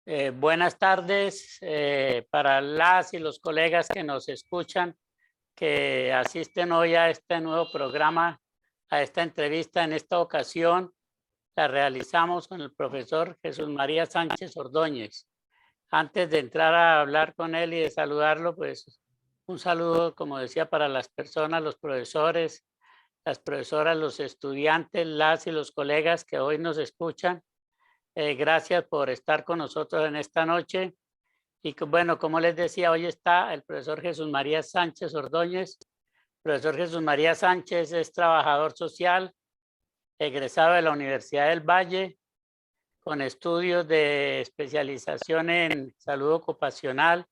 Buenas tardes para las y los colegas que nos escuchan, que asisten hoy a este nuevo programa, a esta entrevista. En esta ocasión la realizamos con el profesor Jesús María Sánchez Ordóñez. Antes de entrar a hablar con él y de saludarlo, pues un saludo, como decía, para las personas, los profesores, las profesoras, los estudiantes, las y los colegas que hoy nos escuchan. Gracias por estar con nosotros en esta noche. Y bueno, como les decía, hoy está el profesor Jesús María Sánchez Ordóñez. Profesor Jesús María Sánchez es trabajador social, egresado de la Universidad del Valle, con estudios de especialización en salud ocupacional,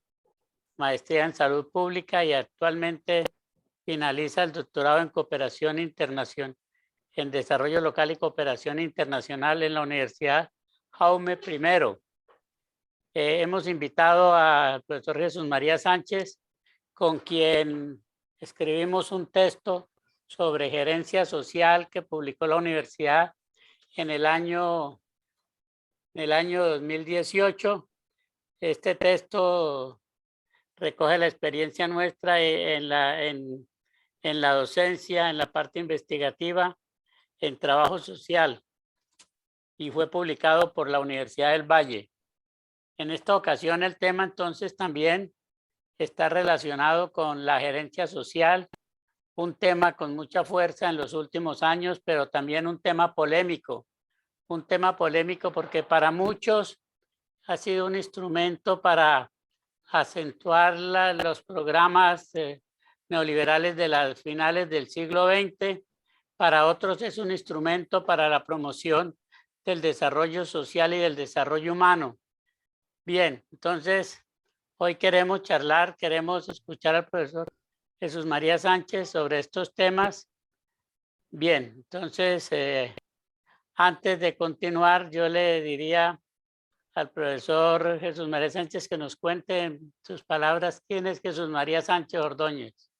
maestría en salud pública y actualmente finaliza el doctorado en cooperación internacional, en desarrollo local y cooperación internacional en la Universidad Jaume I. Hemos invitado al profesor Jesús María Sánchez, con quien escribimos un texto sobre gerencia social que publicó la universidad en el año 2018. Este texto recoge la experiencia nuestra en la docencia, en la parte investigativa, en trabajo social, y fue publicado por la Universidad del Valle. En esta ocasión el tema entonces también está relacionado con la gerencia social, un tema con mucha fuerza en los últimos años, pero también un tema polémico porque para muchos ha sido un instrumento para acentuar los programas neoliberales de las finales del siglo XX. Para otros es un instrumento para la promoción del desarrollo social y del desarrollo humano. Bien, entonces hoy queremos charlar, queremos escuchar al profesor Jesús María Sánchez sobre estos temas. Bien, entonces antes de continuar, yo le diría al profesor Jesús María Sánchez que nos cuente en sus palabras quién es Jesús María Sánchez Ordóñez.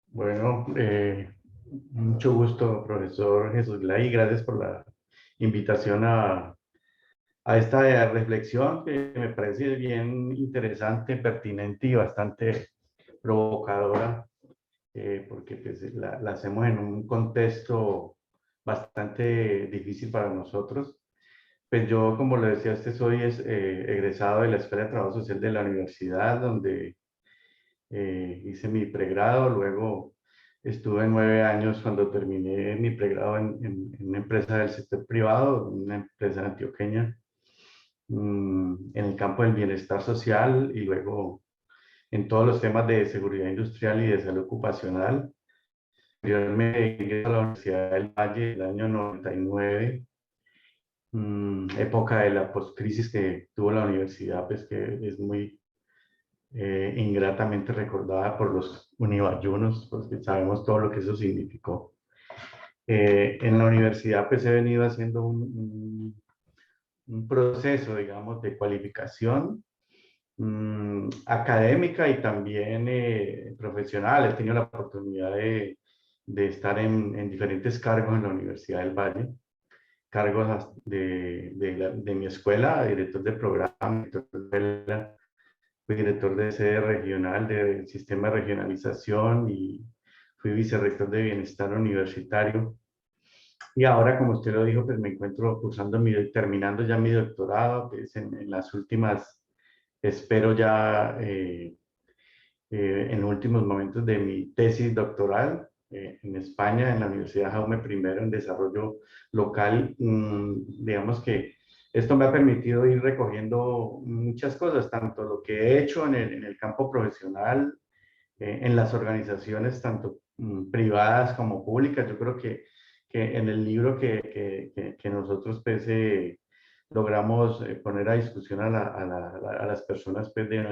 Bueno, mucho gusto, profesor Jesús Glay, gracias por la invitación a esta reflexión que me parece bien interesante, pertinente y bastante provocadora, porque pues, la hacemos en un contexto bastante difícil para nosotros. Pues yo, como le decía, soy egresado de la Escuela de Trabajo Social de la universidad, donde hice mi pregrado. Luego estuve 9 años cuando terminé mi pregrado en una empresa del sector privado, una empresa antioqueña, en el campo del bienestar social, y luego en todos los temas de seguridad industrial y de salud ocupacional. Posteriormente ingresé a la Universidad del Valle en el año 99, época de la postcrisis que tuvo la universidad, pues que es muy ingratamente recordada por los univallunos, porque sabemos todo lo que eso significó. En la universidad pues he venido haciendo un proceso, digamos, de cualificación académica y también profesional. He tenido la oportunidad de estar en diferentes cargos en la Universidad del Valle, cargos de mi escuela, director de programa, director de escuela. Fui director de sede regional del sistema de regionalización y fui vicerrector de bienestar universitario. Y ahora, como usted lo dijo, pues me encuentro terminando ya mi doctorado, pues en las últimas, espero ya en los últimos momentos de mi tesis doctoral en España, en la Universidad Jaume I, en desarrollo local. Digamos que esto me ha permitido ir recogiendo muchas cosas, tanto lo que he hecho en el campo profesional, en las organizaciones, tanto privadas como públicas. Yo creo que en el libro que nosotros pues, logramos poner a discusión a las personas pues, de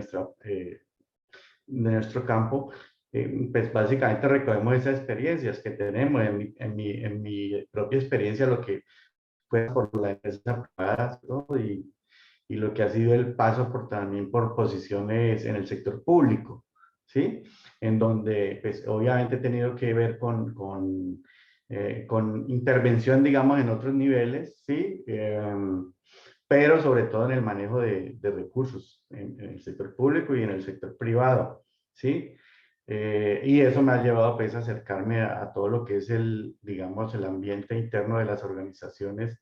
nuestro campo, pues básicamente recogemos esas experiencias que tenemos. En mi propia experiencia, lo que fue por la empresa privada, ¿no? Y lo que ha sido el paso también por posiciones en el sector público, ¿sí? En donde, pues, obviamente he tenido que ver con intervención, digamos, en otros niveles, ¿sí? pero sobre todo en el manejo de recursos en el sector público y en el sector privado, ¿sí? Y eso me ha llevado pues a acercarme a todo lo que es el, digamos, el ambiente interno de las organizaciones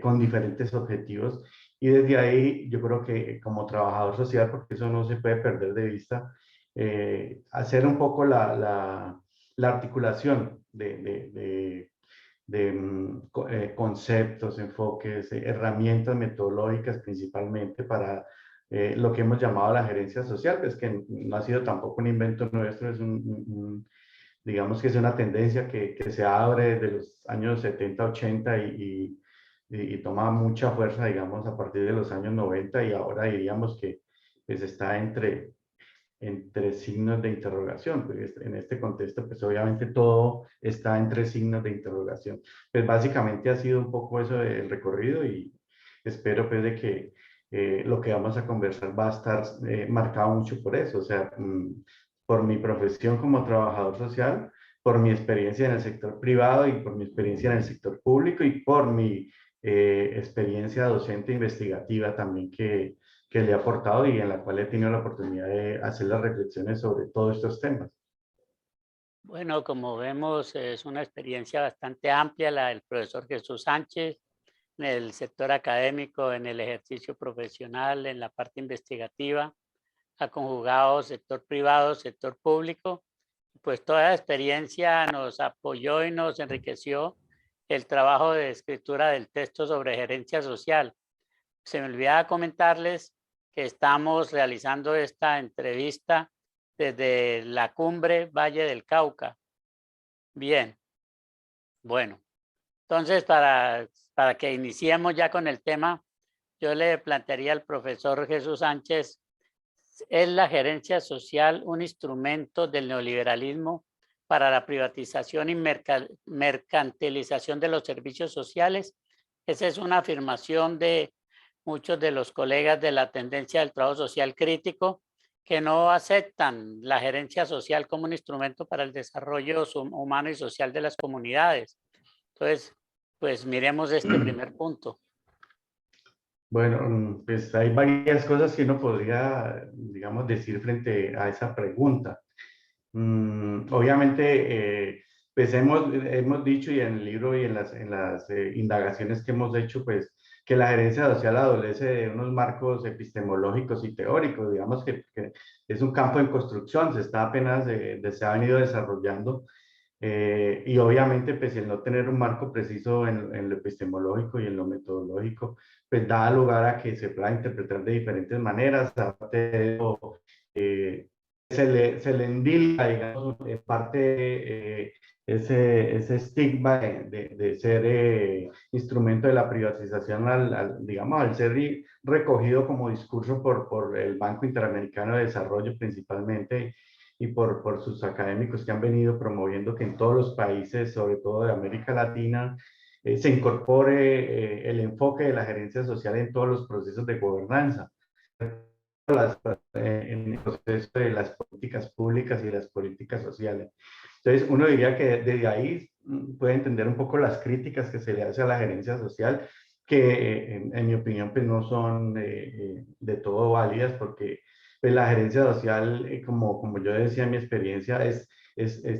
con diferentes objetivos. Y desde ahí yo creo que como trabajador social, porque eso no se puede perder de vista, hacer un poco la articulación de conceptos, enfoques, herramientas metodológicas principalmente para lo que hemos llamado la gerencia social, pues que no ha sido tampoco un invento nuestro, es digamos que es una tendencia que se abre desde los años 70, 80 y toma mucha fuerza, digamos, a partir de los años 90 y ahora diríamos que pues está entre signos de interrogación, pues en este contexto, pues obviamente todo está entre signos de interrogación. Pues básicamente ha sido un poco eso el recorrido y espero pues de que lo que vamos a conversar va a estar marcado mucho por eso, o sea, por mi profesión como trabajador social, por mi experiencia en el sector privado y por mi experiencia en el sector público y por mi experiencia docente investigativa también que le he aportado y en la cual he tenido la oportunidad de hacer las reflexiones sobre todos estos temas. Bueno, como vemos, es una experiencia bastante amplia la del profesor Jesús Sánchez en el sector académico, en el ejercicio profesional, en la parte investigativa, ha conjugado sector privado, sector público. Pues toda la experiencia nos apoyó y nos enriqueció el trabajo de escritura del texto sobre gerencia social. Se me olvidaba comentarles que estamos realizando esta entrevista desde la cumbre Valle del Cauca. Bien, bueno, entonces para que iniciemos ya con el tema, yo le plantearía al profesor Jesús Sánchez, ¿es la gerencia social un instrumento del neoliberalismo para la privatización y mercantilización de los servicios sociales? Esa es una afirmación de muchos de los colegas de la tendencia del trabajo social crítico que no aceptan la gerencia social como un instrumento para el desarrollo humano y social de las comunidades. Entonces, pues miremos este primer punto. Bueno, pues hay varias cosas que uno podría, digamos, decir frente a esa pregunta. Obviamente, pues hemos dicho y en el libro y en las indagaciones que hemos hecho, pues que la gerencia social adolece de unos marcos epistemológicos y teóricos, digamos que es un campo en construcción, se está apenas, se ha venido desarrollando y obviamente, pues el no tener un marco preciso en lo epistemológico y en lo metodológico, pues da lugar a que se pueda interpretar de diferentes maneras. Aparte de eso, se le endilga, digamos, en parte ese estigma de ser instrumento de la privatización, digamos, al ser recogido como discurso por el Banco Interamericano de Desarrollo principalmente y por sus académicos que han venido promoviendo que en todos los países, sobre todo de América Latina, se incorpore el enfoque de la gerencia social en todos los procesos de gobernanza, en el proceso de las políticas públicas y las políticas sociales. Entonces, uno diría que desde ahí puede entender un poco las críticas que se le hace a la gerencia social, que en mi opinión pues no son de todo válidas, porque pues, la gerencia social, como yo decía en mi experiencia, es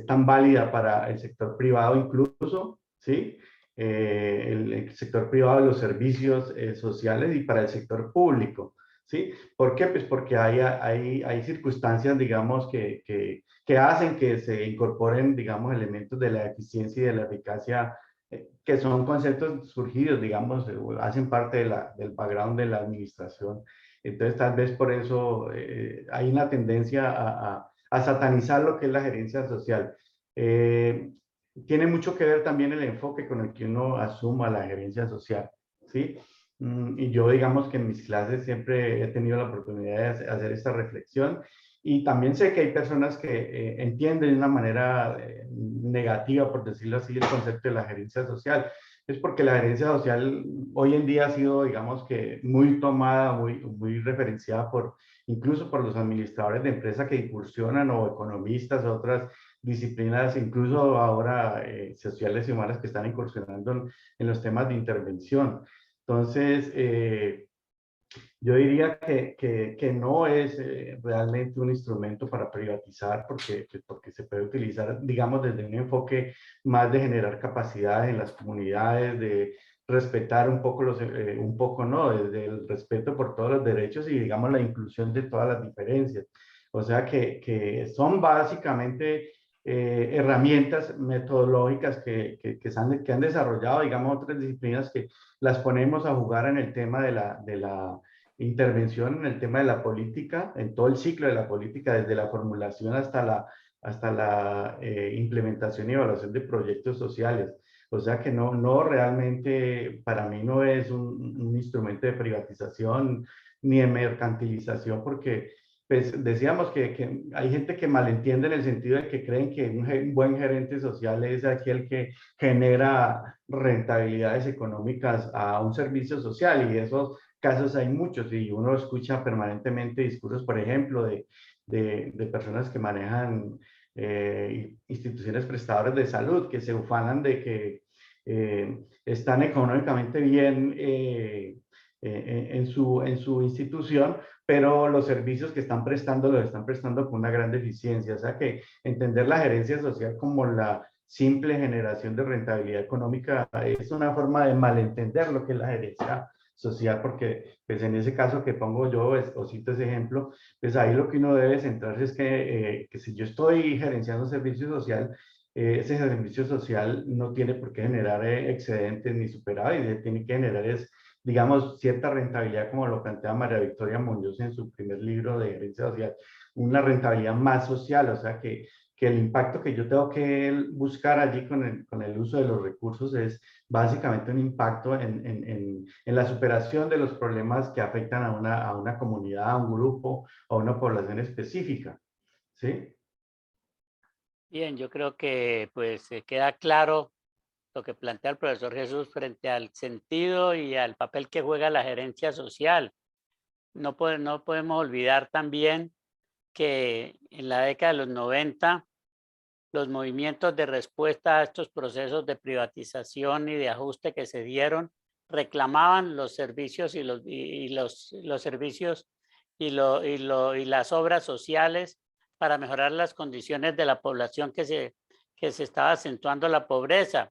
tan válida para el sector privado incluso, ¿sí? El sector privado de los servicios sociales y para el sector público, ¿sí? ¿Por qué? Pues porque hay circunstancias, digamos, que hacen que se incorporen, digamos, elementos de la eficiencia y de la eficacia, que son conceptos surgidos, digamos, hacen parte del background de la administración. Entonces, tal vez por eso hay una tendencia a satanizar lo que es la gerencia social. Tiene mucho que ver también el enfoque con el que uno asuma la gerencia social, ¿sí? Y yo, digamos que en mis clases siempre he tenido la oportunidad de hacer esta reflexión y también sé que hay personas que entienden de una manera negativa, por decirlo así, el concepto de la gerencia social. Es porque la gerencia social hoy en día ha sido, digamos que, muy tomada, muy referenciada incluso por los administradores de empresas que incursionan o economistas o otras disciplinas, incluso ahora sociales y humanas que están incursionando en los temas de intervención. Entonces, yo diría que no es realmente un instrumento para privatizar porque se puede utilizar, digamos, desde un enfoque más de generar capacidades en las comunidades, de respetar un poco, un poco, ¿no? Desde el respeto por todos los derechos y, digamos, la inclusión de todas las diferencias. O sea que son básicamente herramientas metodológicas que han desarrollado, digamos, otras disciplinas que las ponemos a jugar en el tema de la intervención en el tema de la política, en todo el ciclo de la política, desde la formulación hasta la implementación y evaluación de proyectos sociales. O sea que no realmente, para mí no es un instrumento de privatización ni de mercantilización, porque pues decíamos que hay gente que malentiende en el sentido de que creen que un buen gerente social es aquel que genera rentabilidades económicas a un servicio social, y eso casos hay muchos y uno escucha permanentemente discursos, por ejemplo, de personas que manejan instituciones prestadoras de salud que se ufanan de que están económicamente bien en su institución, pero los servicios que están prestando los están prestando con una gran deficiencia. O sea que entender la gerencia social como la simple generación de rentabilidad económica es una forma de malentender lo que es la gerencia social, porque pues en ese caso que pongo yo, o cito ese ejemplo, pues ahí lo que uno debe centrarse es que si yo estoy gerenciando servicio social, ese servicio social no tiene por qué generar excedentes ni superávit, tiene que generar es, digamos, cierta rentabilidad, como lo plantea María Victoria Muñoz en su primer libro de gerencia social, una rentabilidad más social, o sea que el impacto que yo tengo que buscar allí con el uso de los recursos es básicamente un impacto en la superación de los problemas que afectan a una comunidad, a un grupo o a una población específica. ¿Sí? Bien, yo creo que pues queda claro lo que plantea el profesor Jesús frente al sentido y al papel que juega la gerencia social. No podemos olvidar también que en la década de los 90 los movimientos de respuesta a estos procesos de privatización y de ajuste que se dieron reclamaban los servicios los servicios y las obras sociales para mejorar las condiciones de la población que se estaba acentuando la pobreza.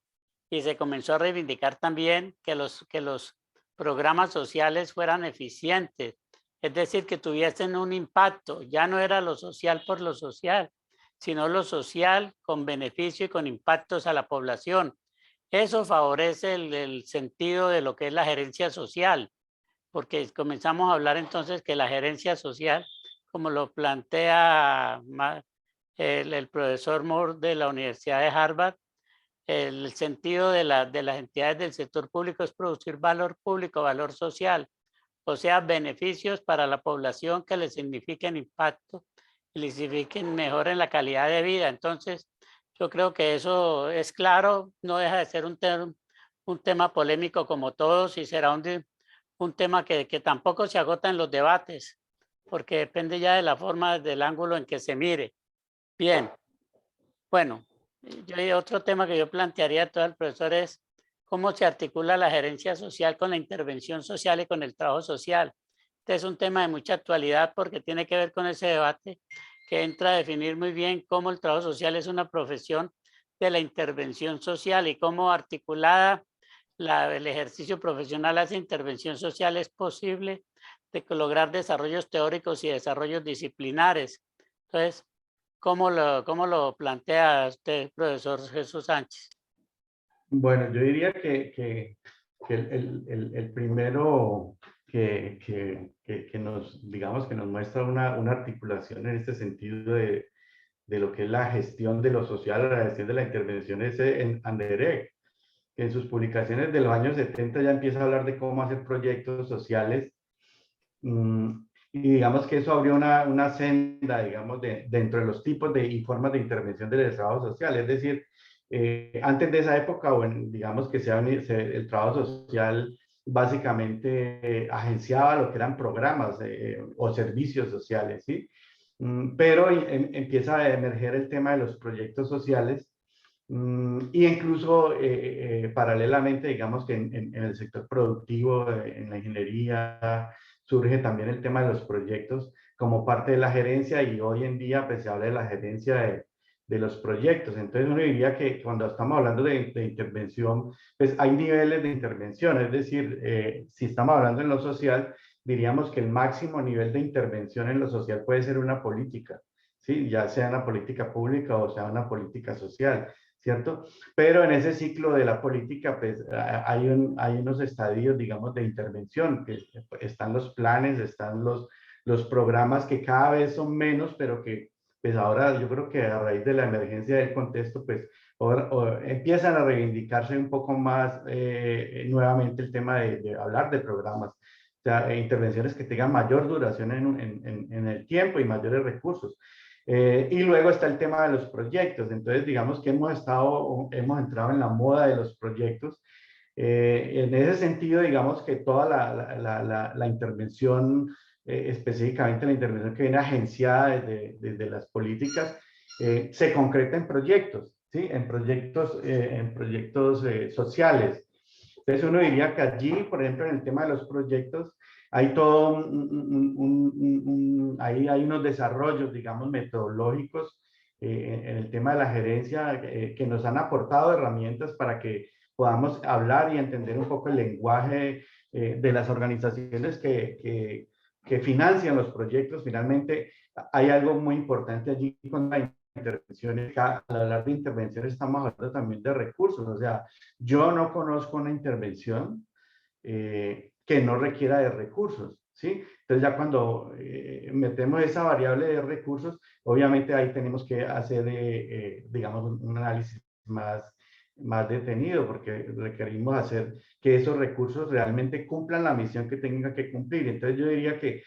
Y se comenzó a reivindicar también que los programas sociales fueran eficientes, es decir, que tuviesen un impacto. Ya no era lo social por lo social, sino lo social con beneficio y con impactos a la población. Eso favorece el sentido de lo que es la gerencia social, porque comenzamos a hablar entonces que la gerencia social, como lo plantea el profesor Moore de la Universidad de Harvard, el sentido de las entidades del sector público es producir valor público, valor social, o sea, beneficios para la población que le signifiquen impacto y le signifiquen mejor en la calidad de vida. Entonces, yo creo que eso es claro, no deja de ser un tema polémico como todos y será un tema que tampoco se agota en los debates, porque depende ya de la forma, del ángulo en que se mire. Bien, bueno, otro tema que yo plantearía a todo el profesor es cómo se articula la gerencia social con la intervención social y con el trabajo social. Este es un tema de mucha actualidad porque tiene que ver con ese debate que entra a definir muy bien cómo el trabajo social es una profesión de la intervención social y cómo articulada el ejercicio profesional a esa intervención social es posible de lograr desarrollos teóricos y desarrollos disciplinares. Entonces, cómo lo plantea usted, profesor Jesús Sánchez? Bueno, yo diría que el primero que nos, digamos, que nos muestra una articulación en este sentido de lo que es la gestión de lo social, la gestión de la intervención es en Anderegg, que en sus publicaciones de los años 70 ya empieza a hablar de cómo hacer proyectos sociales. Y digamos que eso abrió una senda, digamos, dentro de los tipos y formas de intervención del trabajo social. Es decir, antes de esa época, bueno, digamos que el trabajo social básicamente agenciaba lo que eran programas o servicios sociales, ¿sí? Pero empieza a emerger el tema de los proyectos sociales Y incluso paralelamente, digamos que en el sector productivo, en la ingeniería, surge también el tema de los proyectos como parte de la gerencia y hoy en día pues, se habla de la gerencia de los proyectos. Entonces uno diría que cuando estamos hablando de intervención, pues hay niveles de intervención, es decir, si estamos hablando en lo social, diríamos que el máximo nivel de intervención en lo social puede ser una política, ¿sí? Ya sea una política pública o sea una política social. ¿Cierto? Pero en ese ciclo de la política, pues hay unos estadios, digamos, de intervención, que están los planes, están los programas que cada vez son menos, pero que pues ahora yo creo que a raíz de la emergencia del contexto, pues empiezan a reivindicarse un poco más nuevamente el tema de hablar de programas, o sea, intervenciones que tengan mayor duración en el tiempo y mayores recursos. Y luego está el tema de los proyectos. Entonces, digamos que hemos entrado en la moda de los proyectos. En ese sentido, digamos que toda la intervención, específicamente la intervención que viene agenciada desde las políticas, se concreta en proyectos, ¿sí? En proyectos sociales. Entonces uno diría que allí, por ejemplo, en el tema de los proyectos, hay todo ahí hay unos desarrollos, digamos, metodológicos en el tema de la gerencia que nos han aportado herramientas para que podamos hablar y entender un poco el lenguaje de las organizaciones que financian los proyectos. Finalmente, hay algo muy importante allí con la intervenciones. Al hablar de intervenciones estamos hablando también de recursos, o sea, yo no conozco una intervención que no requiera de recursos, ¿sí? Entonces ya cuando metemos esa variable de recursos, obviamente ahí tenemos que hacer, digamos, un análisis más detenido, porque requerimos hacer que esos recursos realmente cumplan la misión que tengan que cumplir. Entonces yo diría que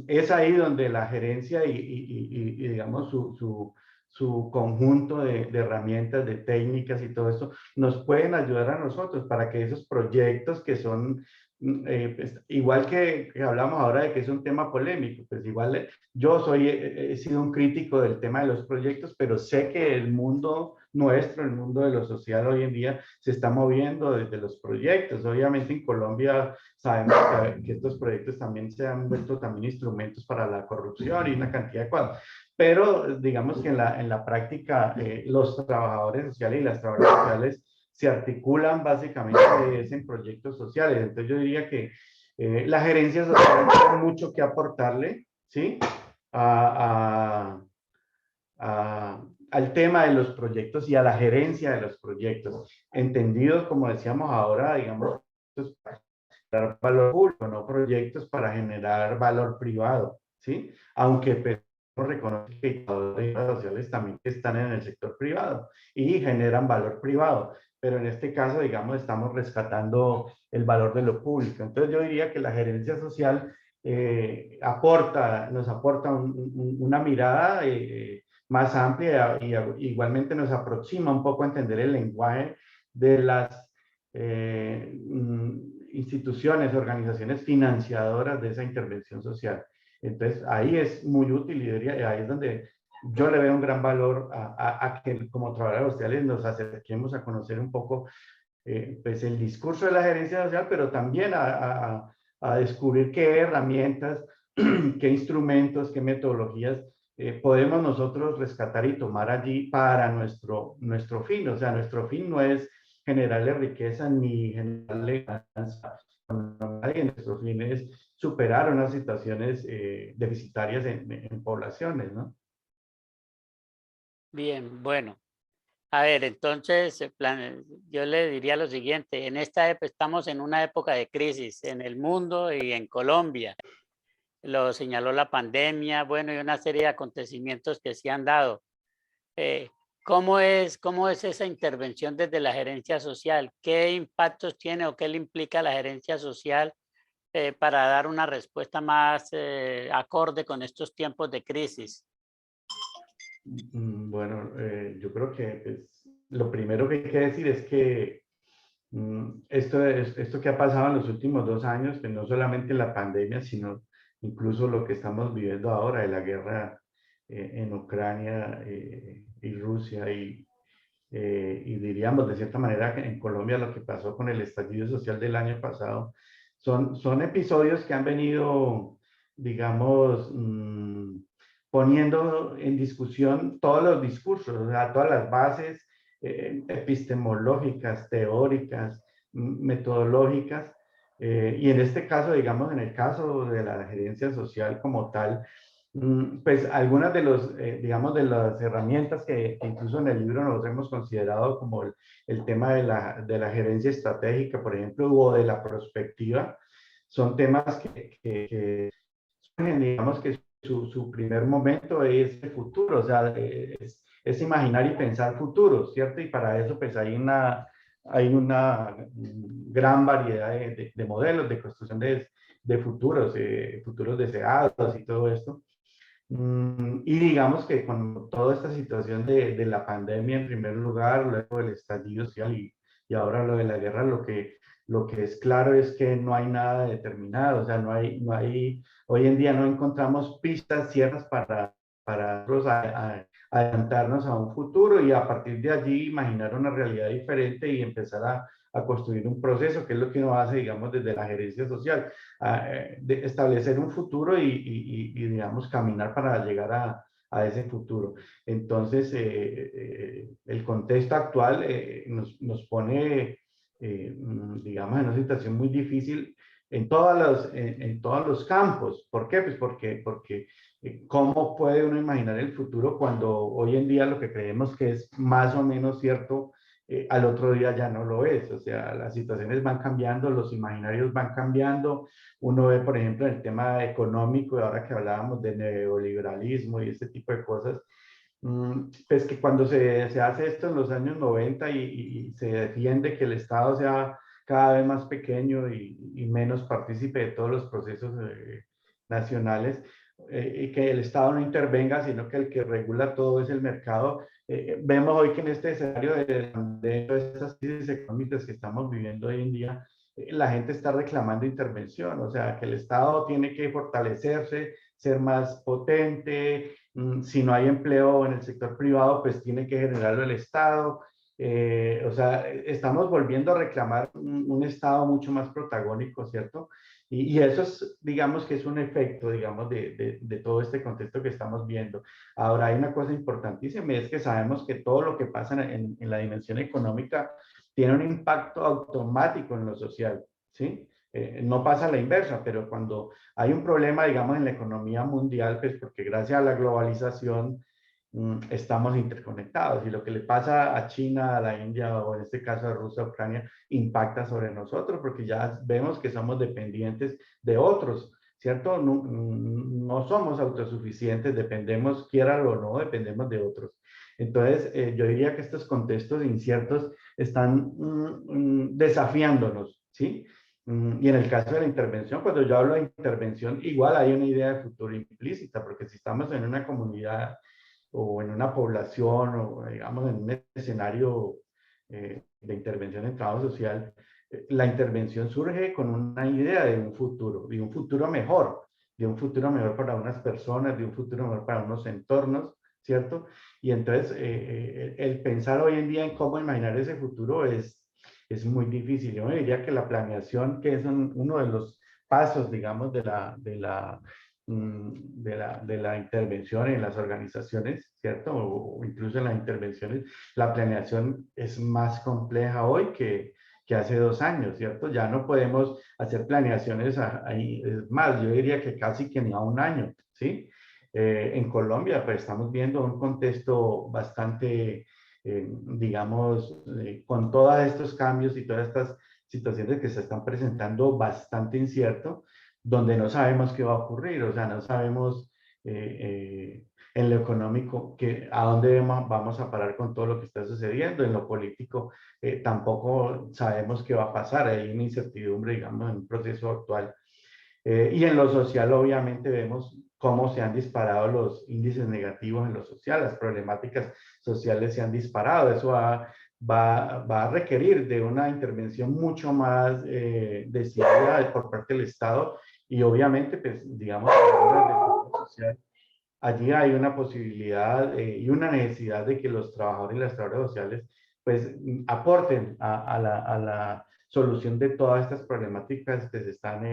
es ahí donde la gerencia y digamos, su conjunto de herramientas, de técnicas y todo esto, nos pueden ayudar a nosotros para que esos proyectos que son, pues, igual que hablamos ahora de que es un tema polémico, pues igual yo he sido un crítico del tema de los proyectos, pero sé que el mundo nuestro, el mundo de lo social hoy en día se está moviendo desde los proyectos. Obviamente en Colombia sabemos que estos proyectos también se han vuelto también instrumentos para la corrupción y una cantidad de cosas. Pero digamos que en la práctica los trabajadores sociales y las trabajadoras sociales se articulan básicamente en proyectos sociales. Entonces yo diría que la gerencia social tiene mucho que aportarle, ¿sí? A, al tema de los proyectos y a la gerencia de los proyectos, entendidos, como decíamos ahora, digamos, para generar valor público, no proyectos para generar valor privado, ¿sí? Aunque pues, reconoce que los redes sociales también están en el sector privado y generan valor privado, pero en este caso, digamos, estamos rescatando el valor de lo público. Entonces yo diría que la gerencia social nos aporta una mirada más amplia y igualmente nos aproxima un poco a entender el lenguaje de las instituciones, organizaciones financiadoras de esa intervención social. Entonces, ahí es muy útil y ahí es donde yo le veo un gran valor a que como trabajadores sociales nos acerquemos a conocer un poco pues el discurso de la gerencia social, pero también a descubrir qué herramientas, qué instrumentos, qué metodologías podemos nosotros rescatar y tomar allí para nuestro fin. O sea, nuestro fin no es generarle riqueza ni generarle ganancia a nadie. Nuestro fin es superar unas situaciones deficitarias en poblaciones, ¿no? Bien, bueno. A ver, entonces, yo le diría lo siguiente, en esta estamos en una época de crisis en el mundo y en Colombia. Lo señaló la pandemia, bueno, y una serie de acontecimientos que se han dado. Eh, cómo es esa intervención desde la gerencia social? ¿Qué impactos tiene o qué le implica a la gerencia social para dar una respuesta más acorde con estos tiempos de crisis? Bueno, yo creo que pues, lo primero que hay que decir es que esto que ha pasado en los últimos 2 años, que no solamente la pandemia, sino incluso lo que estamos viviendo ahora de la guerra en Ucrania y Rusia y diríamos de cierta manera que en Colombia lo que pasó con el estallido social del año pasado, son episodios que han venido, digamos, poniendo en discusión todos los discursos, o sea, todas las bases epistemológicas, teóricas, metodológicas, y en este caso, digamos, en el caso de la gerencia social como tal, pues algunas de los, digamos, de las herramientas que incluso en el libro nos hemos considerado como el tema de la gerencia estratégica, por ejemplo, o de la prospectiva, son temas que digamos que su primer momento es el futuro, o sea, es imaginar y pensar futuro, ¿cierto? Y para eso pues hay una gran variedad de modelos de construcción de futuros, futuros deseados y todo esto. Y digamos que con toda esta situación de la pandemia en primer lugar, luego el estallido social y ahora lo de la guerra, lo que es claro es que no hay nada determinado, o sea, no hay, hoy en día no encontramos pistas ciertas para nosotros adelantarnos a un futuro y a partir de allí imaginar una realidad diferente y empezar a construir un proceso, que es lo que uno hace, digamos, desde la gerencia social, de establecer un futuro y, digamos, caminar para llegar a ese futuro. Entonces, el contexto actual nos pone, digamos, en una situación muy difícil en todos los campos. ¿Por qué? Pues porque ¿cómo puede uno imaginar el futuro cuando hoy en día lo que creemos que es más o menos cierto, al otro día ya no lo es? O sea, las situaciones van cambiando, los imaginarios van cambiando. Uno ve, por ejemplo, el tema económico, y ahora que hablábamos de neoliberalismo y ese tipo de cosas, pues que cuando se hace esto en los años 90 y se defiende que el Estado sea cada vez más pequeño y menos partícipe de todos los procesos nacionales, y que el Estado no intervenga, sino que el que regula todo es el mercado. Vemos hoy que en este escenario de todas estas crisis económicas que estamos viviendo hoy en día, la gente está reclamando intervención, o sea, que el Estado tiene que fortalecerse, ser más potente. Si no hay empleo en el sector privado, pues tiene que generarlo el Estado. O sea, estamos volviendo a reclamar un Estado mucho más protagónico, ¿cierto? Y eso es, digamos, que es un efecto, digamos, de todo este contexto que estamos viendo. Ahora, hay una cosa importantísima, y es que sabemos que todo lo que pasa en la dimensión económica tiene un impacto automático en lo social, ¿sí? No pasa a la inversa, pero cuando hay un problema, digamos, en la economía mundial, pues porque gracias a la globalización estamos interconectados y lo que le pasa a China, a la India o en este caso a Rusia, a Ucrania, impacta sobre nosotros porque ya vemos que somos dependientes de otros, ¿cierto? No somos autosuficientes, dependemos, quiéralo o no, dependemos de otros. Entonces, yo diría que estos contextos inciertos están desafiándonos, ¿sí? Y en el caso de la intervención, cuando yo hablo de intervención, igual hay una idea de futuro implícita, porque si estamos en una comunidad o en una población o digamos en un escenario de intervención en trabajo social, la intervención surge con una idea de un futuro mejor, de un futuro mejor para unas personas, de un futuro mejor para unos entornos, ¿cierto? Y entonces el pensar hoy en día en cómo imaginar ese futuro es muy difícil. Yo me diría que la planeación, que es uno de los pasos, digamos, de la intervención en las organizaciones, ¿cierto? O incluso en las intervenciones, la planeación es más compleja hoy que hace 2 años, ¿cierto? Ya no podemos hacer planeaciones ahí, es más, yo diría que casi que ni a un año, ¿sí? En Colombia, pues estamos viendo un contexto bastante, digamos, con todos estos cambios y todas estas situaciones que se están presentando bastante incierto, donde no sabemos qué va a ocurrir, o sea, no sabemos en lo económico a dónde vamos a parar con todo lo que está sucediendo, en lo político tampoco sabemos qué va a pasar, hay una incertidumbre, digamos, en un proceso actual. Y en lo social, obviamente, vemos cómo se han disparado los índices negativos en lo social, las problemáticas sociales se han disparado, eso va a requerir de una intervención mucho más decidida por parte del Estado y obviamente, pues, digamos, social, allí hay una posibilidad y una necesidad de que los trabajadores y las trabajadoras sociales pues aporten a la solución de todas estas problemáticas que se están,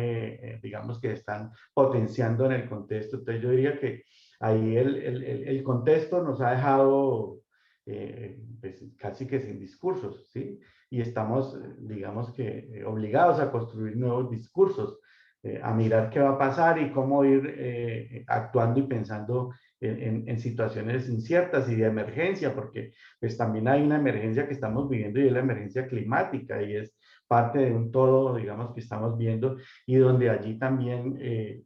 digamos, que están potenciando en el contexto. Entonces yo diría que ahí el contexto nos ha dejado pues, casi que sin discursos, ¿sí? Y estamos, digamos que, obligados a construir nuevos discursos, a mirar qué va a pasar y cómo ir actuando y pensando en situaciones inciertas y de emergencia, porque pues también hay una emergencia que estamos viviendo y es la emergencia climática y es parte de un todo, digamos, que estamos viendo y donde allí también eh,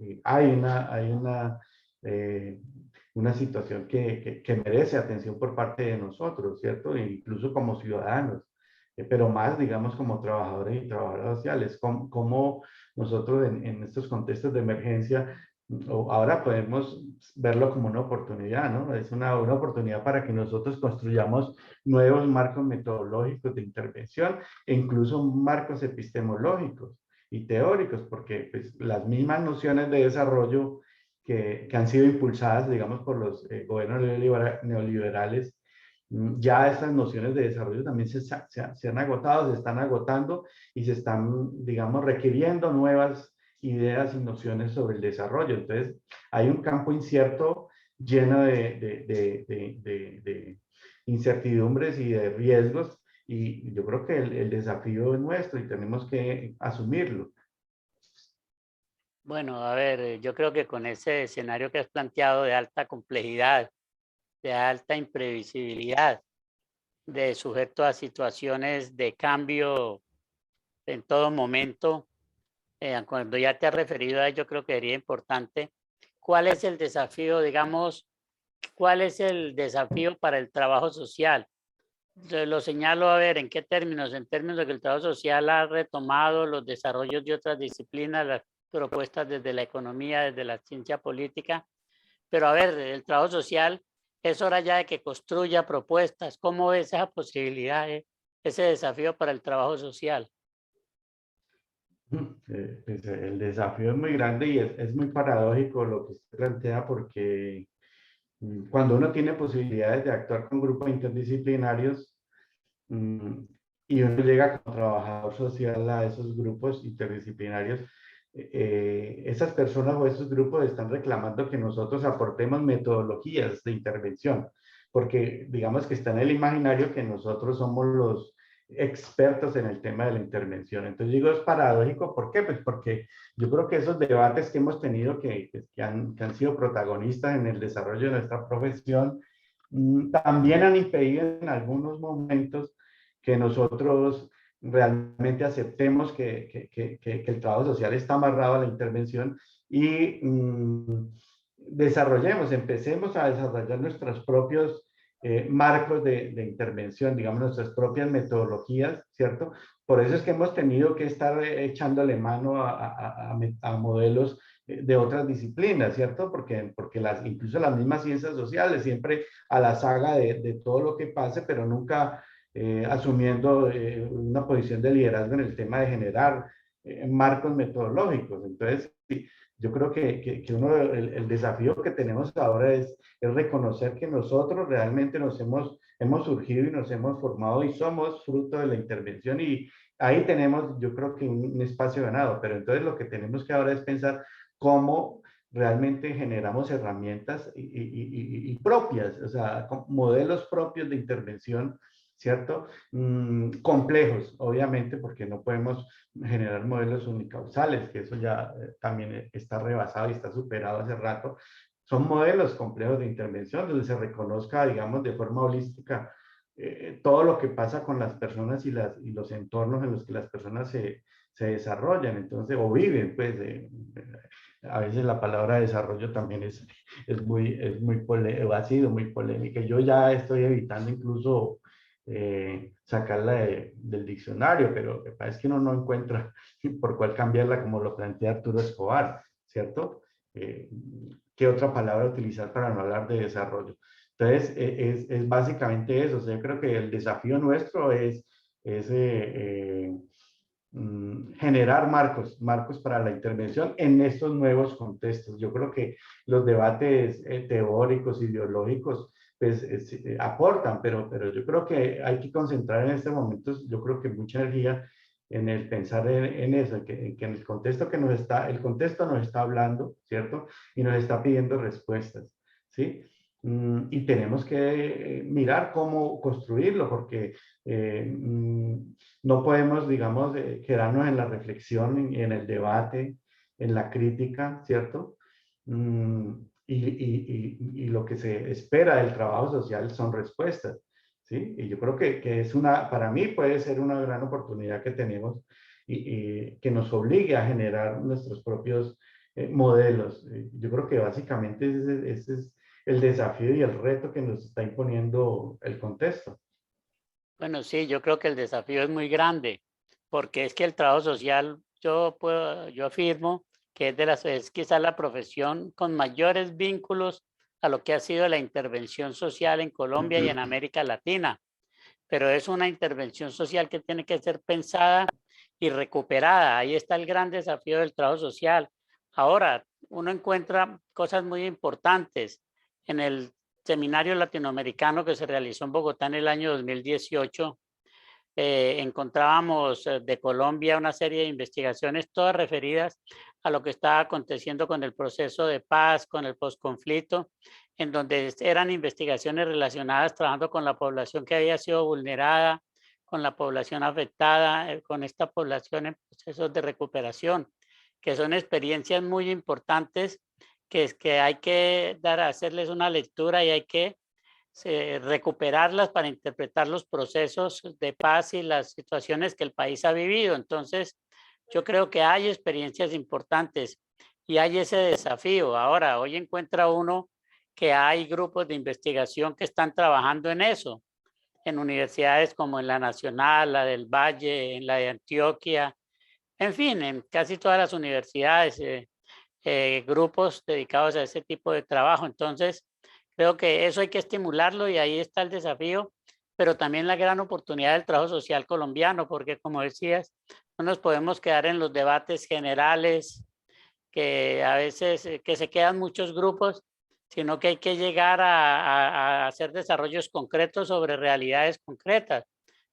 una situación que merece atención por parte de nosotros, ¿cierto? E incluso como ciudadanos, pero más, digamos, como trabajadores y trabajadoras sociales, como nosotros en estos contextos de emergencia ahora podemos verlo como una oportunidad, ¿no? Es una oportunidad para que nosotros construyamos nuevos marcos metodológicos de intervención e incluso marcos epistemológicos y teóricos, porque pues, las mismas nociones de desarrollo que han sido impulsadas, digamos, por los gobiernos neoliberales, ya estas nociones de desarrollo también se han agotado, se están agotando y se están, digamos, requiriendo nuevas ideas y nociones sobre el desarrollo. Entonces, hay un campo incierto lleno de incertidumbres y de riesgos y yo creo que el desafío es nuestro y tenemos que asumirlo. Bueno, a ver, yo creo que con ese escenario que has planteado de alta complejidad, de alta imprevisibilidad, de sujeto a situaciones de cambio en todo momento, cuando ya te has referido a ello, creo que sería importante. ¿Cuál es el desafío, digamos, cuál es el desafío para el trabajo social? Lo señalo a ver en qué términos, en términos de que el trabajo social ha retomado los desarrollos de otras disciplinas, las propuestas desde la economía, desde la ciencia política, pero a ver, el trabajo social es hora ya de que construya propuestas. ¿Cómo ves esa posibilidad, ese desafío para el trabajo social? Pues, el desafío es muy grande y es muy paradójico lo que se plantea porque cuando uno tiene posibilidades de actuar con grupos interdisciplinarios mm, y uno llega como trabajador social a esos grupos interdisciplinarios, esas personas o esos grupos están reclamando que nosotros aportemos metodologías de intervención, porque digamos que está en el imaginario que nosotros somos los expertos en el tema de la intervención. Entonces digo, es paradójico, ¿por qué? Pues porque yo creo que esos debates que hemos tenido, que han sido protagonistas en el desarrollo de nuestra profesión, también han impedido en algunos momentos que nosotros realmente aceptemos que el trabajo social está amarrado a la intervención y desarrollemos, empecemos a desarrollar nuestros propios marcos de intervención, digamos, nuestras propias metodologías, ¿cierto? Por eso es que hemos tenido que estar echándole mano a modelos de otras disciplinas, ¿cierto? Porque incluso las mismas ciencias sociales siempre a la saga de todo lo que pase, pero nunca asumiendo una posición de liderazgo en el tema de generar marcos metodológicos. Entonces, sí, yo creo que el desafío que tenemos ahora es reconocer que nosotros realmente hemos surgido y nos hemos formado y somos fruto de la intervención y ahí tenemos, yo creo que un espacio ganado, pero entonces lo que tenemos que ahora es pensar cómo realmente generamos herramientas y propias, o sea, modelos propios de intervención, ¿cierto? Complejos, obviamente, porque no podemos generar modelos unicausales, que eso ya también está rebasado y está superado hace rato. Son modelos complejos de intervención donde se reconozca, digamos, de forma holística todo lo que pasa con las personas y los entornos en los que las personas se desarrollan, entonces, o viven, pues, a veces la palabra desarrollo también ha sido muy polémica. Yo ya estoy evitando incluso sacarla del diccionario, pero lo que pasa es que uno no encuentra por cuál cambiarla como lo plantea Arturo Escobar, ¿cierto? ¿Qué otra palabra utilizar para no hablar de desarrollo? Entonces, es básicamente eso. O sea, yo creo que el desafío nuestro es generar marcos para la intervención en estos nuevos contextos. Yo creo que los debates teóricos, ideológicos, pues aportan, pero yo creo que hay que concentrar en este momento, yo creo que mucha energía en el pensar en eso, en que en el contexto el contexto nos está hablando, ¿cierto? Y nos está pidiendo respuestas, ¿sí? Y tenemos que mirar cómo construirlo, porque no podemos, digamos, quedarnos en la reflexión, en el debate, en la crítica, ¿cierto? Y lo que se espera del trabajo social son respuestas, ¿sí? Y yo creo que es para mí puede ser una gran oportunidad que tenemos y que nos obligue a generar nuestros propios modelos. Yo creo que básicamente ese es el desafío y el reto que nos está imponiendo el contexto. Bueno, sí, yo creo que el desafío es muy grande, porque es que el trabajo social, yo afirmo que es quizás la profesión con mayores vínculos a lo que ha sido la intervención social en Colombia y en América Latina, pero es una intervención social que tiene que ser pensada y recuperada. Ahí está el gran desafío del trabajo social. Ahora, uno encuentra cosas muy importantes en el seminario latinoamericano que se realizó en Bogotá en el año 2018. Encontrábamos de Colombia una serie de investigaciones, todas referidas a lo que estaba aconteciendo con el proceso de paz, con el posconflicto, en donde eran investigaciones relacionadas trabajando con la población que había sido vulnerada, con la población afectada, con esta población en procesos de recuperación, que son experiencias muy importantes que hay que hacerles una lectura y hay que recuperarlas para interpretar los procesos de paz y las situaciones que el país ha vivido. Entonces, yo creo que hay experiencias importantes y hay ese desafío. Ahora, hoy encuentra uno que hay grupos de investigación que están trabajando en eso, en universidades como en la Nacional, la del Valle, en la de Antioquia, en fin, en casi todas las universidades, grupos dedicados a ese tipo de trabajo. Entonces, creo que eso hay que estimularlo y ahí está el desafío, pero también la gran oportunidad del trabajo social colombiano, porque como decías, no nos podemos quedar en los debates generales, que a veces que se quedan muchos grupos, sino que hay que llegar a hacer desarrollos concretos sobre realidades concretas.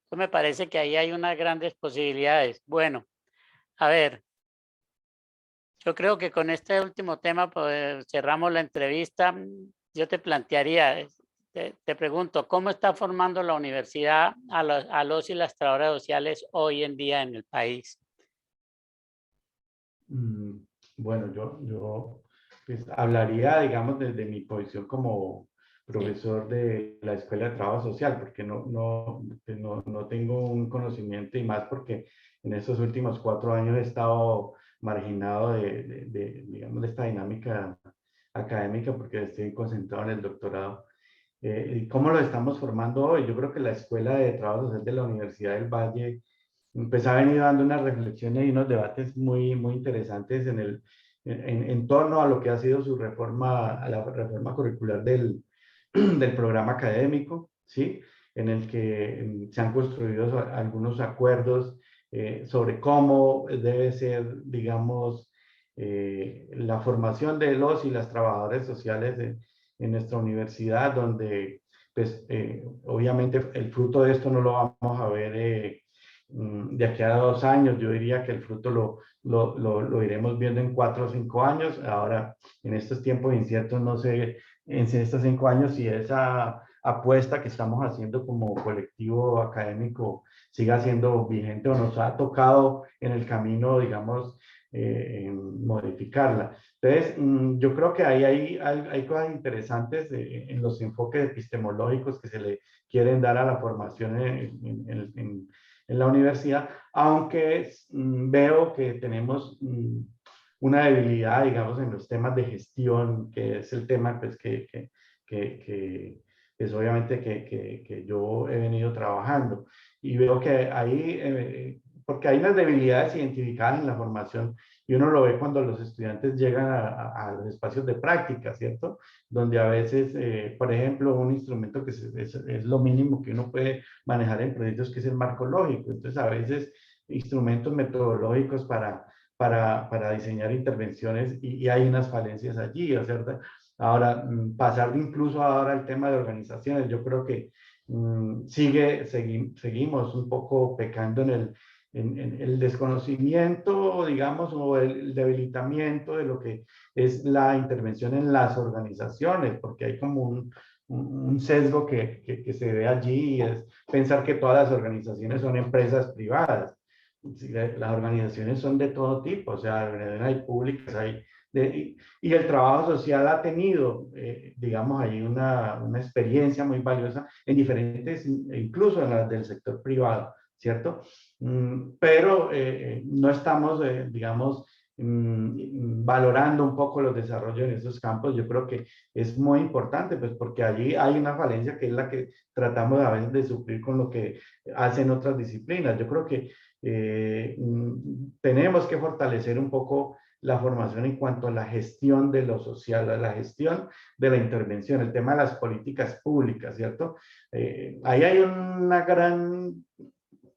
Entonces me parece que ahí hay unas grandes posibilidades. Bueno, a ver, yo creo que con este último tema pues, cerramos la entrevista. Yo te plantearía, te pregunto, ¿cómo está formando la universidad a los y las trabajadoras sociales hoy en día en el país? Bueno, yo pues, hablaría, digamos, desde mi posición como Sí. profesor de la Escuela de Trabajo Social, porque pues, no tengo un conocimiento y más porque en estos últimos 4 años he estado marginado digamos, de esta dinámica académica porque estoy concentrado en el doctorado. ¿Y cómo lo estamos formando hoy? Yo creo que la Escuela de Trabajo Social de la Universidad del Valle pues ha venido dando unas reflexiones y unos debates muy interesantes en torno a lo que ha sido su reforma, a la reforma curricular del programa académico, ¿sí? En el que se han construido algunos acuerdos sobre cómo debe ser, digamos, la formación de los y las trabajadoras sociales en nuestra universidad, donde, pues, obviamente el fruto de esto no lo vamos a ver de aquí a 2 años. Yo diría que el fruto lo iremos viendo en 4 o 5 años. Ahora, en estos tiempos inciertos, no sé en estos 5 años si esa apuesta que estamos haciendo como colectivo académico siga siendo vigente o nos ha tocado en el camino, digamos, modificarla. Entonces, yo creo que ahí hay cosas interesantes en los enfoques epistemológicos que se le quieren dar a la formación en la universidad, aunque veo que tenemos una debilidad, digamos, en los temas de gestión, que es el tema pues, que es obviamente que yo he venido trabajando. Y veo que ahí, porque hay unas debilidades identificadas en la formación y uno lo ve cuando los estudiantes llegan a los espacios de práctica, ¿cierto? Donde a veces, por ejemplo, un instrumento que es lo mínimo que uno puede manejar en proyectos, que es el marco lógico. Entonces, a veces, instrumentos metodológicos para diseñar intervenciones y hay unas falencias allí, ¿cierto? Ahora, pasar de incluso ahora al tema de organizaciones, yo creo que seguimos un poco pecando en el desconocimiento, digamos, o el debilitamiento de lo que es la intervención en las organizaciones, porque hay como un sesgo que se ve allí y es pensar que todas las organizaciones son empresas privadas. Sí, las organizaciones son de todo tipo, o sea, hay públicas, hay y el trabajo social ha tenido, digamos, ahí una experiencia muy valiosa en diferentes, incluso en las del sector privado, ¿cierto? Pero no estamos, digamos, valorando un poco los desarrollos en esos campos. Yo creo que es muy importante, pues porque allí hay una falencia que es la que tratamos a veces de suplir con lo que hacen otras disciplinas. Yo creo que tenemos que fortalecer un poco la formación en cuanto a la gestión de lo social, a la gestión de la intervención, el tema de las políticas públicas, ¿cierto? Ahí hay una gran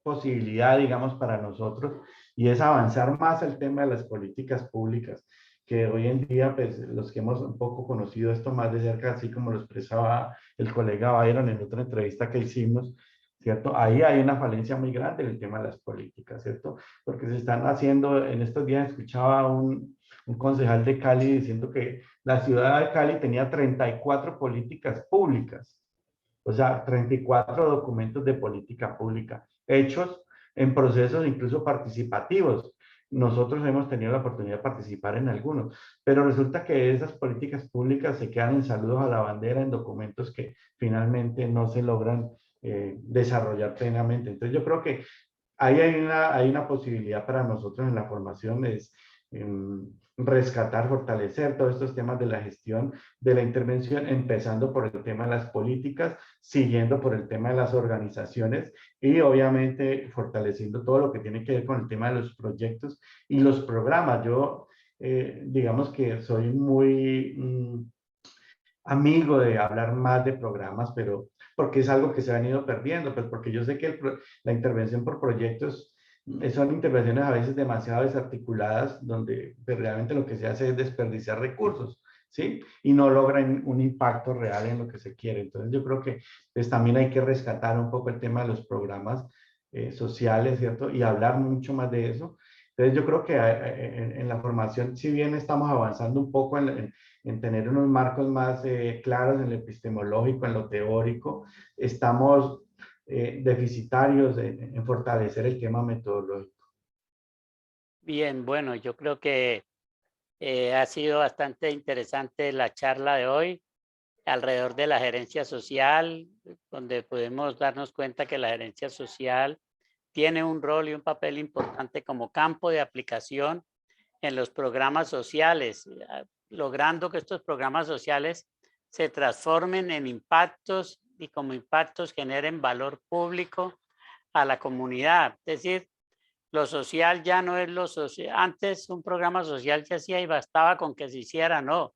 posibilidad, digamos, para nosotros y es avanzar más el tema de las políticas públicas, que hoy en día, pues, los que hemos un poco conocido esto más de cerca, así como lo expresaba el colega Byron en otra entrevista que hicimos, ¿cierto? Ahí hay una falencia muy grande en el tema de las políticas, ¿cierto? Porque se están haciendo, en estos días escuchaba un concejal de Cali diciendo que la ciudad de Cali tenía 34 políticas públicas, o sea, 34 documentos de política pública hechos en procesos incluso participativos. Nosotros hemos tenido la oportunidad de participar en algunos, pero resulta que esas políticas públicas se quedan en saludos a la bandera, en documentos que finalmente no se logran desarrollar plenamente. Entonces yo creo que ahí hay una posibilidad para nosotros en la formación, es rescatar, fortalecer todos estos temas de la gestión, de la intervención, empezando por el tema de las políticas, siguiendo por el tema de las organizaciones y obviamente fortaleciendo todo lo que tiene que ver con el tema de los proyectos y los programas. Yo, digamos que soy muy amigo de hablar más de programas, pero porque es algo que se ha venido perdiendo, pues porque yo sé que la intervención por proyectos son intervenciones a veces demasiado desarticuladas, donde pues, realmente lo que se hace es desperdiciar recursos, ¿sí? Y no logran un impacto real en lo que se quiere. Entonces yo creo que pues, también hay que rescatar un poco el tema de los programas sociales, ¿cierto? Y hablar mucho más de eso. Entonces yo creo que en la formación, si bien estamos avanzando un poco en tener unos marcos más claros en lo epistemológico, en lo teórico, estamos deficitarios en fortalecer el tema metodológico. Bien, bueno, yo creo que ha sido bastante interesante la charla de hoy alrededor de la gerencia social, donde podemos darnos cuenta que la gerencia social tiene un rol y un papel importante como campo de aplicación en los programas sociales, logrando que estos programas sociales se transformen en impactos y como impactos generen valor público a la comunidad. Es decir, lo social ya no es lo social. Antes un programa social se hacía y bastaba con que se hiciera, no.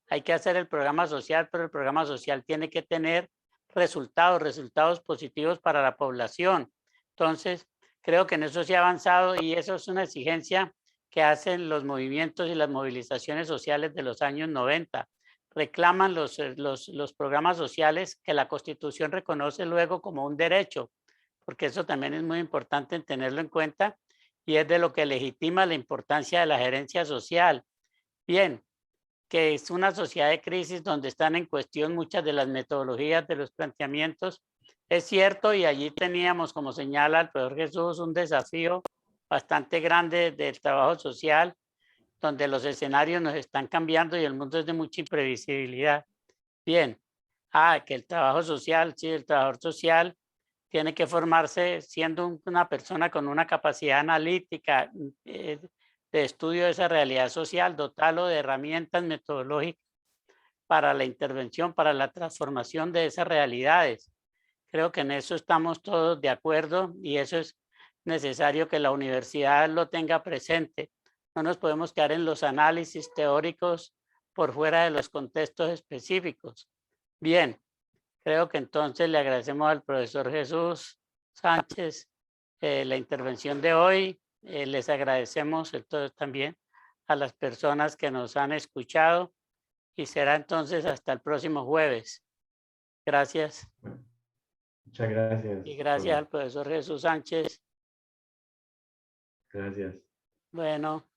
Hay que hacer el programa social, pero el programa social tiene que tener resultados positivos para la población. Entonces, creo que en eso se ha avanzado y eso es una exigencia que hacen los movimientos y las movilizaciones sociales de los años 90. Reclaman los programas sociales que la Constitución reconoce luego como un derecho, porque eso también es muy importante en tenerlo en cuenta y es de lo que legitima la importancia de la gerencia social. Bien, que es una sociedad de crisis donde están en cuestión muchas de las metodologías de los planteamientos. Es cierto, y allí teníamos, como señala el profesor Jesús, un desafío bastante grande del trabajo social, donde los escenarios nos están cambiando y el mundo es de mucha imprevisibilidad. Bien, que el trabajo social, sí, el trabajador social tiene que formarse siendo una persona con una capacidad analítica de estudio de esa realidad social, dotarlo de herramientas metodológicas para la intervención, para la transformación de esas realidades. Creo que en eso estamos todos de acuerdo y eso es necesario que la universidad lo tenga presente. No nos podemos quedar en los análisis teóricos por fuera de los contextos específicos. Bien, creo que entonces le agradecemos al profesor Jesús Sánchez la intervención de hoy. Les agradecemos entonces también a las personas que nos han escuchado y será entonces hasta el próximo jueves. Gracias. Bueno, muchas gracias. Y gracias Pablo. al profesor Jesús Sánchez. Gracias. Bueno.